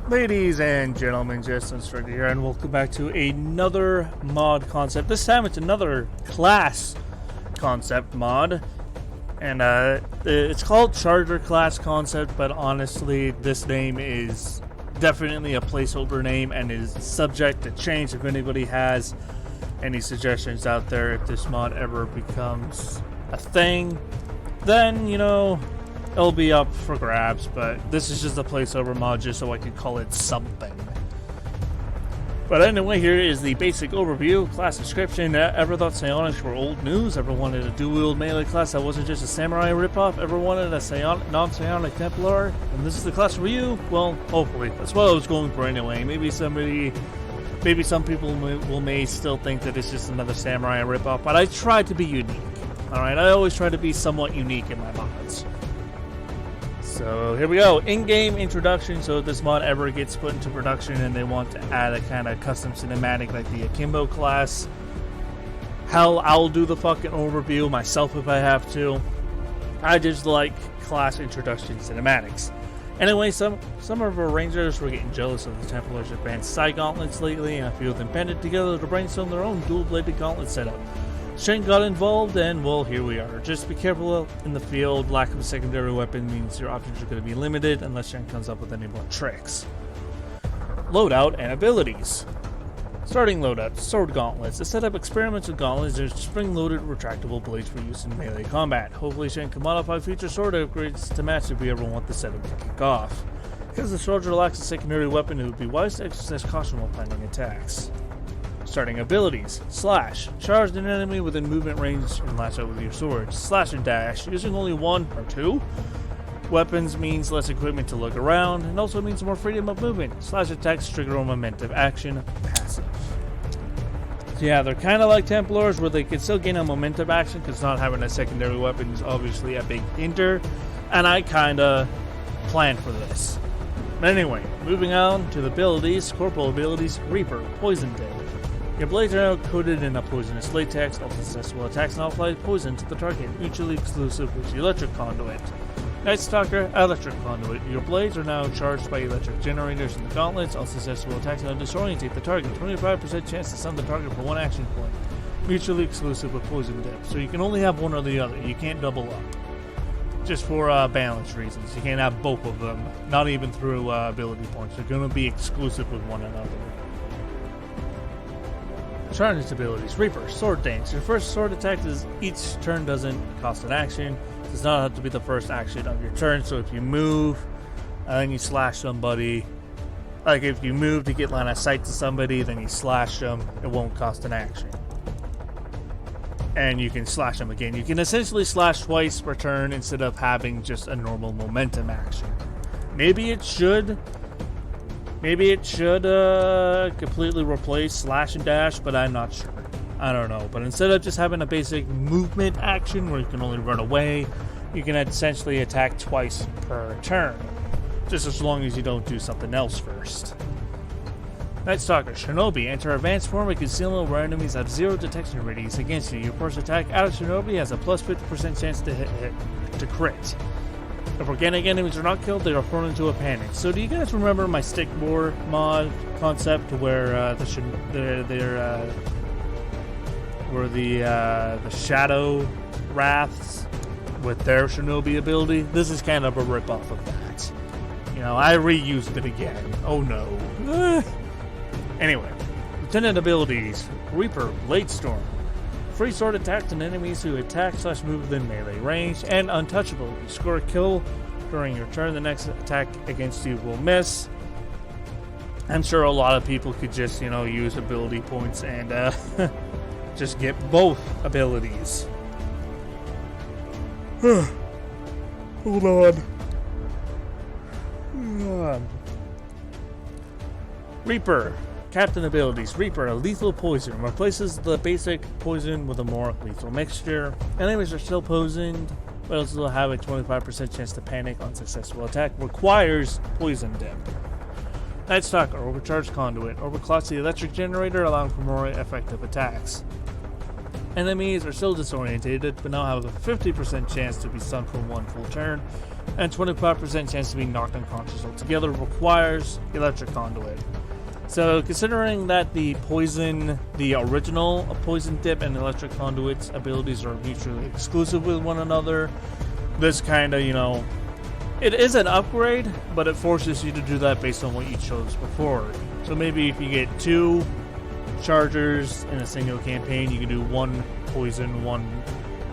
Ladies and gentlemen, Justin Stricker here, and welcome back to another mod concept. This time it's another class concept mod, and it's called Charger Class Concept, but honestly, this name is definitely a placeholder name and is subject to change. If anybody has any suggestions out there, if this mod ever becomes a thing, then, you know, it'll be up for grabs, but this is just a placeover mod just so I can call it something. But anyway, here is the basic overview, class description. Ever thought psionics were old news? Ever wanted a duel melee class that wasn't just a samurai ripoff? Ever wanted a non-Psionic Templar? And this is the class for you? Well, hopefully. That's what I was going for anyway. Maybe some people may still think that it's just another samurai ripoff, but I try to be unique. Alright, I always try to be somewhat unique in my mods. So here we go, in-game introduction. So if this mod ever gets put into production and they want to add a kind of custom cinematic like the Akimbo class, hell, I'll do the fucking overview myself if I have to. I just like class introduction cinematics. Anyway, some of our rangers were getting jealous of the Templars' advanced Sword Gauntlets lately, and a few of them banded together to brainstorm their own dual-bladed gauntlet setup. Shen got involved, and well, here we are. Just be careful in the field. Lack of a secondary weapon means your options are going to be limited unless Shen comes up with any more tricks. Loadout and abilities. Starting loadout, Sword Gauntlets. The setup experiments with gauntlets are spring-loaded retractable blades for use in melee combat. Hopefully Shen can modify future sword upgrades to match if we ever want the setup to kick off. Because the soldier lacks a secondary weapon, it would be wise to exercise caution while planning attacks. Starting abilities. Slash. Charge an enemy within movement range and lash out with your sword. Slash and dash. Using only one or two. Weapons means less equipment to look around, and also means more freedom of movement. Slash attacks trigger a momentum action. Passive. So yeah, they're kind of like Templars, where they can still gain a momentum action, because not having a secondary weapon is obviously a big hinder, and I kind of planned for this. But anyway, moving on to the abilities. Corporal abilities. Reaper. Poison Dead. Your blades are now coated in a poisonous latex. All successful attacks now apply poison to the target, mutually exclusive with the electric conduit. Night Stalker, electric conduit. Your blades are now charged by electric generators in the gauntlets. All successful attacks now disorientate the target. 25% chance to stun the target for one action point. Mutually exclusive with poison dip. So you can only have one or the other. You can't double up. Just for balance reasons. You can't have both of them. Not even through ability points. They're going to be exclusive with one another. Charged abilities. Reaper, Sword Dance. Your first sword attack is each turn doesn't cost an action. It does not have to be the first action of your turn, so if you move and then you slash somebody, like if you move to get line of sight to somebody, then you slash them, it won't cost an action. And you can slash them again. You can essentially slash twice per turn instead of having just a normal momentum action. Maybe it should completely replace slash and dash, but I'm not sure. I don't know. But instead of just having a basic movement action where you can only run away, you can essentially attack twice per turn. Just as long as you don't do something else first. Night Stalker, Shinobi. Enter advanced form of concealment where enemies have zero detection radius against you. Your first attack out of Shinobi has a plus 50% chance to crit. If organic enemies are not killed, they are thrown into a panic. So do you guys remember my stick boar mod concept where the shadow wraths with their shinobi ability? This is kind of a ripoff of that. You know, I reused it again. Oh no. Anyway, Lieutenant abilities. Reaper, Blade Storm. Free sword attacks on enemies who attack/move within melee range, and untouchable. You score a kill during your turn, the next attack against you will miss. I'm sure a lot of people could just, you know, use ability points and just get both abilities. Hold on. Reaper. Captain abilities. Reaper, a lethal poison. Replaces the basic poison with a more lethal mixture. Enemies are still poisoned, but also have a 25% chance to panic on successful attack. Requires poison dip. Night Stalker, overcharged conduit. Overclocks the electric generator, allowing for more effective attacks. Enemies are still disorientated, but now have a 50% chance to be stunned for one full turn. and 25% chance to be knocked unconscious altogether. Requires electric conduit. So considering that the original poison dip and electric conduit's abilities are mutually exclusive with one another, this kind of, it is an upgrade, but it forces you to do that based on what you chose before. So maybe if you get 2 chargers in a single campaign, you can do 1 poison, 1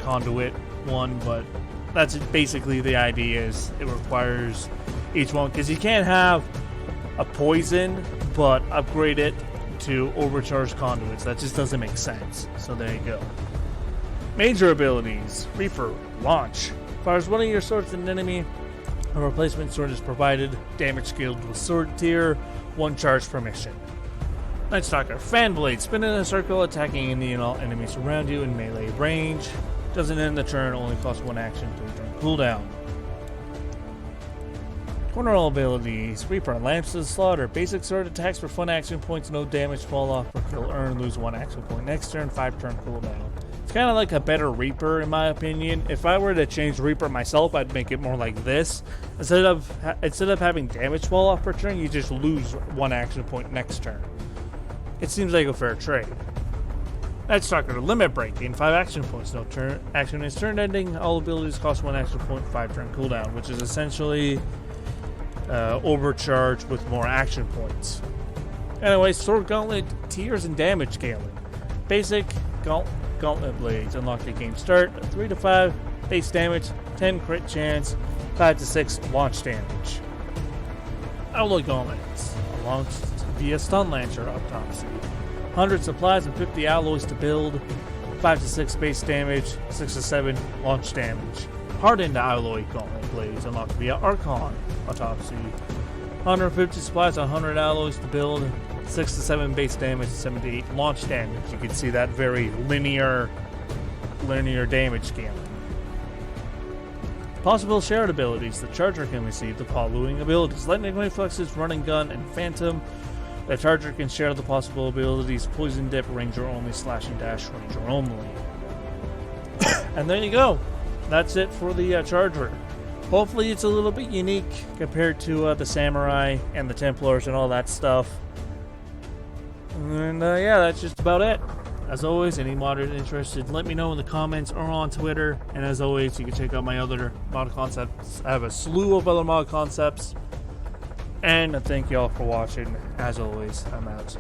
conduit, 1, but that's basically the idea. Is it requires each one, because you can't have a poison but upgrade it to overcharged conduits. That just doesn't make sense. So there you go. Major abilities. Reaper. Launch. Fires one of your swords at an enemy. A replacement sword is provided. Damage scaled with sword tier. 1 charge per mission. Night Stalker. Fan Blade. Spin in a circle, attacking any and all enemies around you in melee range. Doesn't end the turn, only costs 1 action to return cooldown. Corner all abilities. Reaper. Lamps to the Slaughter. Basic sword attacks for fun action points, no damage, fall off per kill, earn, lose 1 action point. Next turn, 5 turn cooldown. It's kind of like a better Reaper in my opinion. If I were to change Reaper myself, I'd make it more like this. Instead of having damage fall off per turn, you just lose 1 action point next turn. It seems like a fair trade. Night Stalker. Limit Breaking. 5 action points. No turn action is turn ending. All abilities cost 1 action point, 5 turn cooldown, which is essentially overcharged with more action points. Anyway, Sword Gauntlet tiers and damage scaling. Basic Gauntlet blades unlocked at game start. 3 to 5 base damage, 10 crit chance, 5 to 6 launch damage. Alloy Gauntlets launched via Stun Lancer Autopsy. 100 supplies and 50 alloys to build. 5 to 6 base damage, 6 to 7 launch damage. Hardened Alloy Gauntlet blades unlocked via Archon Autopsy. 150 supplies, 100 alloys to build. 6 to 7 base damage, 7 to 8 launch damage. You can see that very linear damage scaling. Possible shared abilities. The Charger can receive the following abilities: Lightning Reflexes, Running Gun, and Phantom. The Charger can share the possible abilities: Poison Dip, Ranger Only, Slash and Dash, Ranger Only. And there you go. That's it for the Charger. Hopefully it's a little bit unique compared to the Samurai and the Templars and all that stuff. And yeah, that's just about it. As always, any modders interested, let me know in the comments or on Twitter. And as always, you can check out my other mod concepts. I have a slew of other mod concepts. And thank you all for watching. As always, I'm out.